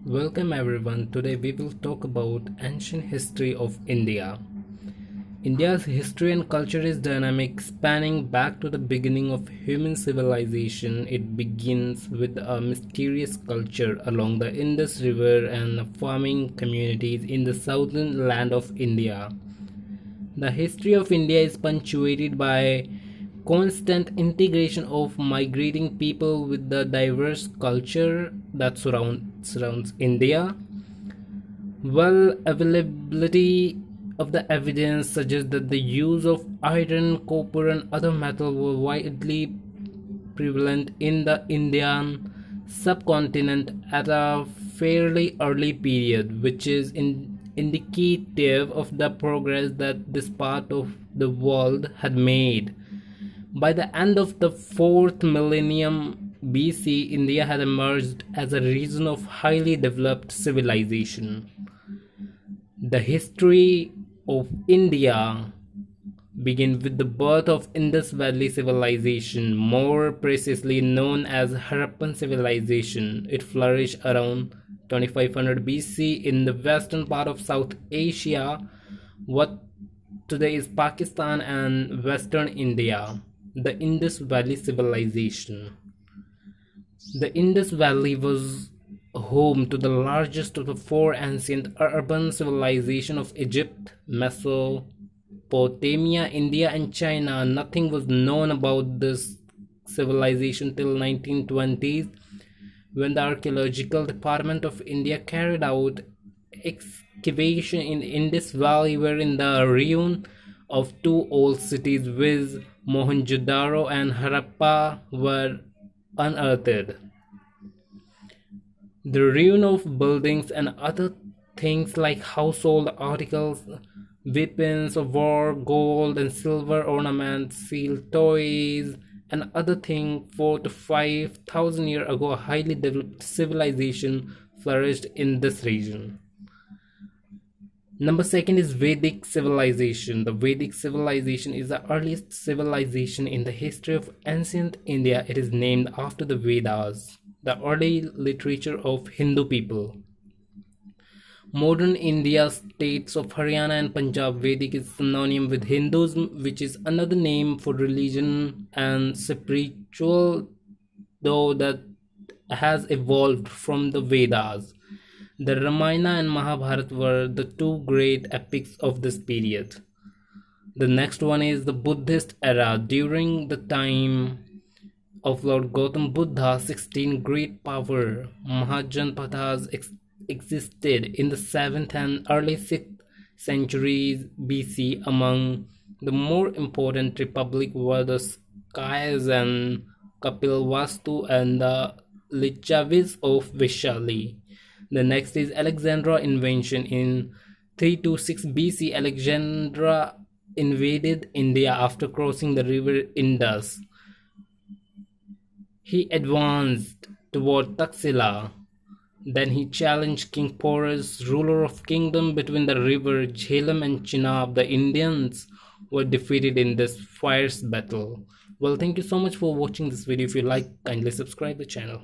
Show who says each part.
Speaker 1: Welcome everyone. Today we will talk about ancient history of India. India's history and culture is dynamic, spanning back to the beginning of human civilization. It begins with a mysterious culture along the Indus River and farming communities in the southern land of India. The history of India is punctuated by constant integration of migrating people with the diverse culture that surrounds India. Well, availability of the evidence suggests that the use of iron, copper, and other metals were widely prevalent in the Indian subcontinent at a fairly early period, which is indicative of the progress that this part of the world had made. By the end of the 4th millennium BC, India had emerged as a region of highly developed civilization. The history of India begins with the birth of Indus Valley Civilization, more precisely known as Harappan Civilization. It flourished around 2500 BC in the western part of South Asia, what today is Pakistan and western India. The Indus Valley Civilization. The Indus Valley was home to the largest of the four ancient urban civilizations of Egypt, Mesopotamia, India, and China. Nothing was known about this civilization till 1920s, when the Archaeological Department of India carried out excavation in Indus Valley, wherein the ruin of two old cities, viz. Mohenjo-daro and Harappa, were unearthed. The ruin of buildings and other things like household articles, weapons of war, gold and silver ornaments, sealed toys, and other things 4 to 5,000 years ago, a highly developed civilization flourished in this region. Number second is Vedic civilization. The Vedic civilization is the earliest civilization in the history of ancient India. It is named after the Vedas, the early literature of Hindu people. Modern India states of Haryana and Punjab. Vedic is synonym with Hinduism, which is another name for religion and spiritual, though that has evolved from the Vedas. The Ramayana and Mahabharata were the two great epics of this period. The next one is the Buddhist era. During the time of Lord Gautam Buddha, 16 great power Mahajanpathas existed in the 7th and early 6th centuries BC. Among the more important republic were the Skyas and Kapilvastu and the Lichavis of Vaishali. The next is Alexandra invasion. In 326 BC, Alexandra invaded India after crossing the river Indus. He advanced toward Taxila. Then he challenged King Porus, ruler of kingdom between the river Jhelum and Chenab. The Indians were defeated in this fierce battle. Well, thank you so much for watching this video. If you like, kindly subscribe the channel.